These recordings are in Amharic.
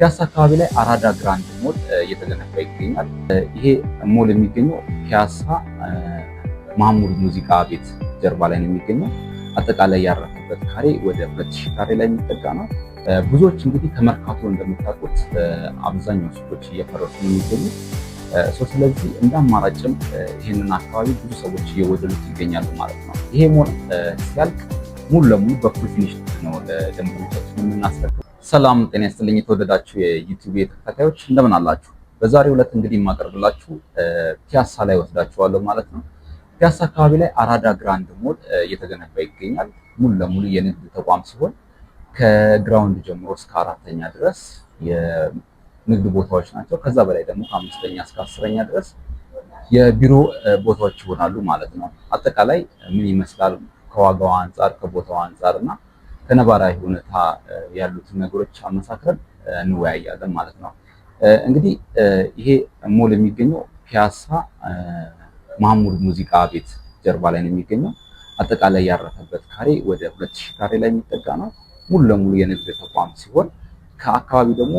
ፒያሳ አካባቢ ላይ አራዳ ግራንድ ሞል እየተገነባ ይገኛል። ይሄ ሞል የሚገኘው ፒያሳ ማሙድ ሙዚቃ ቤት ጀርባ ላይ ነው የሚገኘው። አጠቃላይ ያረፈበት ካሬ ወደ 2000 ካሬ ላይ የሚጠጋ ነው። ብዙዎች እንግዲህ ከመርካቶ እንደምታውቁት አብዛኛው ሱቆች እየፈረሱ ነው የሚገኙት። ስለዚህ እንደ አማራጭም ይህንን አካባቢ ብዙ ሰዎች እየወደዱት ይገኛሉ ማለት ነው። ይሄ ሞል ሲያልቅ ሙሉ ለሙሉ በፉል ፊኒሽ ነው ለደንበኞቻችን የምናስረክበው። ሰላም ጤና ይስጥልኝ የተወደዳችሁ የዩቲዩብ ተከታታዮች እንደምን አላችሁ? በዛሬው ዕለት እንግዲህ የማቀርብላችሁ ፒያሳ ላይ ወስዳችኋለሁ ማለት ነው። ፒያሳ አካባቢ ላይ አራዳ ግራንድ ሞል እየተገነባ ይገኛል። ሙሉ ለሙሉ የንግድ ተቋም ሲሆን ከግራውንድ ጀምሮ እስከ 4ኛ ድረስ የንግድ ቦታዎች ናቸው። ከዛ በላይ ደግሞ ከ5ኛ እስከ 10ኛ ድረስ የቢሮ ቦታዎች ይሆናሉ ማለት ነው። አጠቃላይ ምን ይመስላል ከዋጋው አንጻር ከቦታው አንጻር እና ከነባራዊ ሁኔታ ያሉትን ነገሮች አመሳክረን እንወያያለን ማለት ነው። እንግዲህ ይሄ ሞል የሚገኘው ፒያሳ ማሙድ ሙዚቃ ቤት ጀርባ ላይ ነው የሚገኘው። አጠቃላይ ያረፈበት ካሬ ወደ 2000 ካሬ ላይ የሚጠጋ ነው። ሙሉ ለሙሉ የንግድ ተቋም ሲሆን ከአካባቢ ደግሞ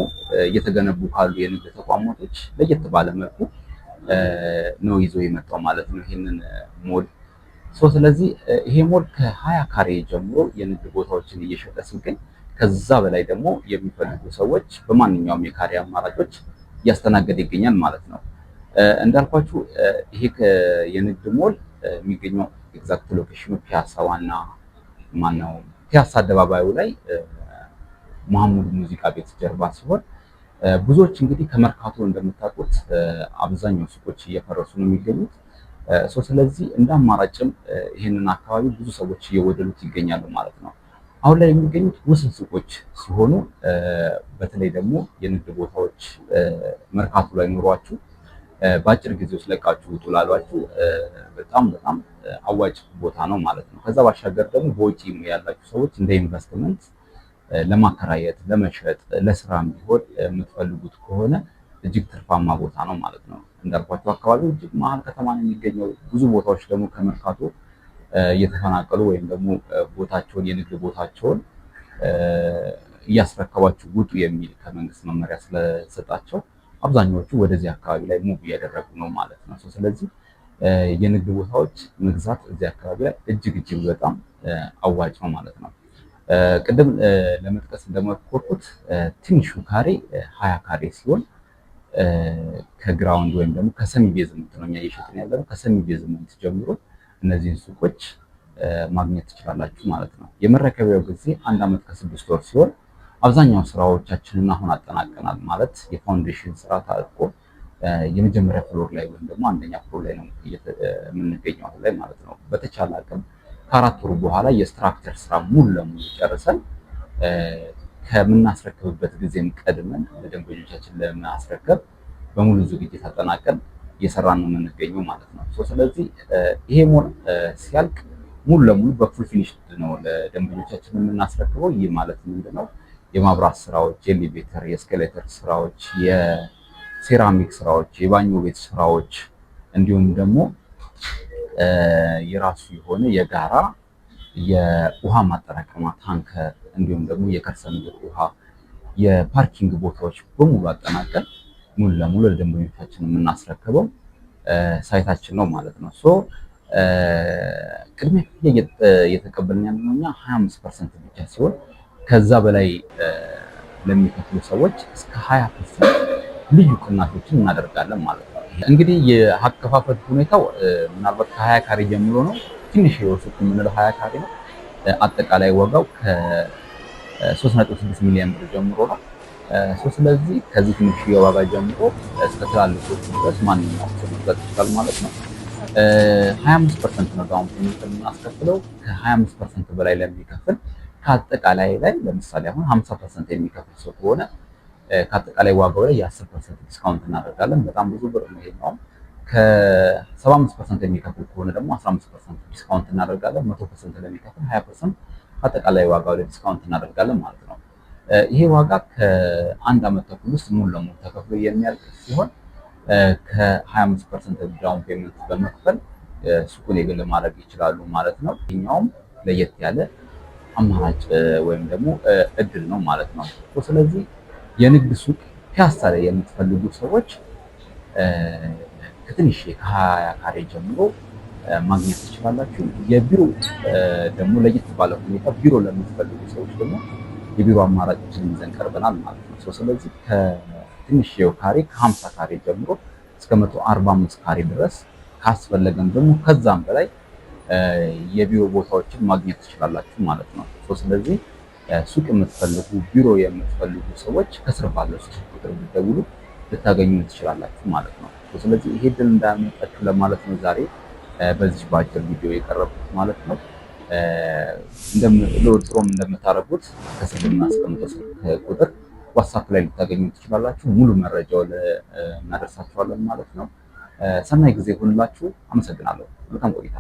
እየተገነቡ ካሉ የንግድ ተቋማቶች ለየት ባለ መልኩ ነው ይዞ የመጣው ማለት ነው ይሄንን ሞል። ስለዚህ ይሄ ሞል ከ20 ካሬ ጀምሮ የንግድ ቦታዎችን እየሸጠ ሲገኝ ከዛ በላይ ደግሞ የሚፈልጉ ሰዎች በማንኛውም የካሬ አማራጮች እያስተናገደ ይገኛል ማለት ነው። እንዳልኳችሁ ይሄ የንግድ ሞል የሚገኘው ኤግዛክት ሎኬሽኑ ፒያሳ ዋና ማነው ፒያሳ አደባባዩ ላይ ማሙድ ሙዚቃ ቤት ጀርባ ሲሆን ብዙዎች እንግዲህ ከመርካቶ እንደምታውቁት አብዛኛው ሱቆች እየፈረሱ ነው የሚገኙት። ስለዚህ እንደ አማራጭም ይህንን አካባቢ ብዙ ሰዎች እየወደዱት ይገኛሉ ማለት ነው። አሁን ላይ የሚገኙት ውስን ሱቆች ሲሆኑ በተለይ ደግሞ የንግድ ቦታዎች መርካቶ ላይ ኖሯችሁ በአጭር ጊዜ ውስጥ ለቃችሁ ውጡ ላሏችሁ በጣም አዋጭ ቦታ ነው ማለት ነው። ከዛ ባሻገር ደግሞ በውጪ ያላችሁ ሰዎች እንደ ኢንቨስትመንት ለማከራየት፣ ለመሸጥ፣ ለስራም ቢሆን የምትፈልጉት ከሆነ እጅግ ትርፋማ ቦታ ነው ማለት ነው። እንዳልኳቸው አካባቢው እጅግ መሀል ከተማ ነው የሚገኘው። ብዙ ቦታዎች ደግሞ ከመርካቶ እየተፈናቀሉ ወይም ደግሞ ቦታቸውን የንግድ ቦታቸውን እያስረከባችሁ ውጡ የሚል ከመንግስት መመሪያ ስለሰጣቸው አብዛኛዎቹ ወደዚህ አካባቢ ላይ ሙቭ እያደረጉ ነው ማለት ነው። ስለዚህ የንግድ ቦታዎች መግዛት እዚህ አካባቢ ላይ እጅግ በጣም አዋጭ ነው ማለት ነው። ቅድም ለመጥቀስ እንደሞከርኩት ትንሹ ካሬ 20 ካሬ ሲሆን ከግራውንድ ወይም ደግሞ ከሰሚ ቤዝመንት ነው እኛ እየሸጥን ያለነው። ከሰሚ ቤዝመንት ጀምሮ እነዚህን ሱቆች ማግኘት ትችላላችሁ ማለት ነው። የመረከቢያው ጊዜ 1 ዓመት ከ6 ወር ሲሆን አብዛኛው ስራዎቻችንን አሁን አጠናቀናል ማለት የፋውንዴሽን ስራ ታጥቆ የመጀመሪያ ፍሎር ላይ ወይም ደግሞ 1ኛ ፍሎር ላይ ነው የምንገኘው አሁን ላይ ማለት ነው። በተቻለ አቅም ከ4 ወር በኋላ የስትራክቸር ስራ ሙሉ ለሙሉ ጨርሰን ከምናስረክብበት ጊዜም ቀድመን ለደንበኞቻችን ለማስረከብ በሙሉ ዝግጅት አጠናቀን እየሰራን ነው የምንገኘው ማለት ነው። ስለዚህ ይሄ ሞል ሲያልቅ ሙሉ ለሙሉ በፉል ፊኒሽ ነው ለደንበኞቻችን የምናስረክበው። ይህ ማለት ምንድነው? የማብራት ስራዎች፣ የኤሌቬተር፣ የኤስኬሌተር ስራዎች፣ የሴራሚክ ስራዎች፣ የባኞ ቤት ስራዎች እንዲሁም ደግሞ የራሱ የሆነ የጋራ የውሃ ማጠራቀሚያ ታንከር እንዲሁም ደግሞ የከርሰ ምድር ውሃ የፓርኪንግ ቦታዎች በሙሉ አጠናቀን ሙሉ ለሙሉ ለደንበኞቻችን የምናስረክበው ሳይታችን ነው ማለት ነው። ቅድሚያ ክፍያ እየተቀበልን ያለነው እኛ 25% ብቻ ሲሆን ከዛ በላይ ለሚከፍሉ ሰዎች እስከ 20% ልዩ ቅናሾችን እናደርጋለን ማለት ነው። እንግዲህ የአከፋፈል ሁኔታው ምናልባት ከ20 ካሬ ጀምሮ ነው። ትንሽ የወሱት የምንለው 20 ካሬ ነው። አጠቃላይ ዋጋው ከ3.6 ሚሊዮን ብር ጀምሮ ነው። ስለዚህ ከዚህ ትንሽ የዋጋ ጀምሮ እስከ ትላልቆቹ ድረስ ማንኛውም ሰው መግዛት ይችላል ማለት ነው። 25% ነው ዳውን ፔመንት የምናስከፍለው። ከ25% በላይ ለሚከፍል ከአጠቃላይ ላይ ለምሳሌ አሁን 50% የሚከፍል ሰው ከሆነ ከአጠቃላይ ዋጋው ላይ የ10% ዲስካውንት እናደርጋለን። በጣም ብዙ ብር ነው ይሄኛው። ከ75% የሚከፍል ከሆነ ደግሞ 15% ዲስካውንት እናደርጋለን። 100% ለሚከፍል 20% አጠቃላይ ዋጋው ላይ ዲስካውንት እናደርጋለን ማለት ነው። ይሄ ዋጋ ከ1 ዓመት ተኩል ውስጥ ሙሉ ለሙሉ ተከፍሎ የሚያልቅ ሲሆን ከ25% ዳውን ፔመንት በመክፈል ሱቁን የግል ማድረግ ይችላሉ ማለት ነው። ይሄኛውም ለየት ያለ አማራጭ ወይም ደግሞ እድል ነው ማለት ነው። ስለዚህ የንግድ ሱቅ ፒያሳ ላይ የምትፈልጉ ሰዎች ከትንሽ ከ20 ካሬ ጀምሮ ማግኘት ትችላላችሁ። የቢሮ ደግሞ ለየት ባለ ሁኔታ ቢሮ ለምትፈልጉ ሰዎች ደግሞ የቢሮ አማራጮችን ይዘን ቀርበናል ማለት ነው። ስለዚህ ከትንሽ ካሬ ከ50 ካሬ ጀምሮ እስከ 145 ካሬ ድረስ ካስፈለገን ደግሞ ከዛም በላይ የቢሮ ቦታዎችን ማግኘት ትችላላችሁ ማለት ነው። ስለዚህ ሱቅ የምትፈልጉ ቢሮ የምትፈልጉ ሰዎች ከስር ባለው ስልክ ቁጥር ብትደውሉ ልታገኙ ትችላላችሁ ማለት ነው። ስለዚህ ይሄ ድል እንዳያመልጣችሁ ለማለት ነው ዛሬ በዚህ በአጭር ቪዲዮ የቀረቡት ማለት ነው። ለወትሮም እንደምታደርጉት ከስር እናስቀምጠው ስልክ ቁጥር ዋትስአፕ ላይ ልታገኙ ትችላላችሁ። ሙሉ መረጃውን እናደርሳችኋለን ማለት ነው። ሰናይ ጊዜ ይሁንላችሁ። አመሰግናለሁ። መልካም ቆይታ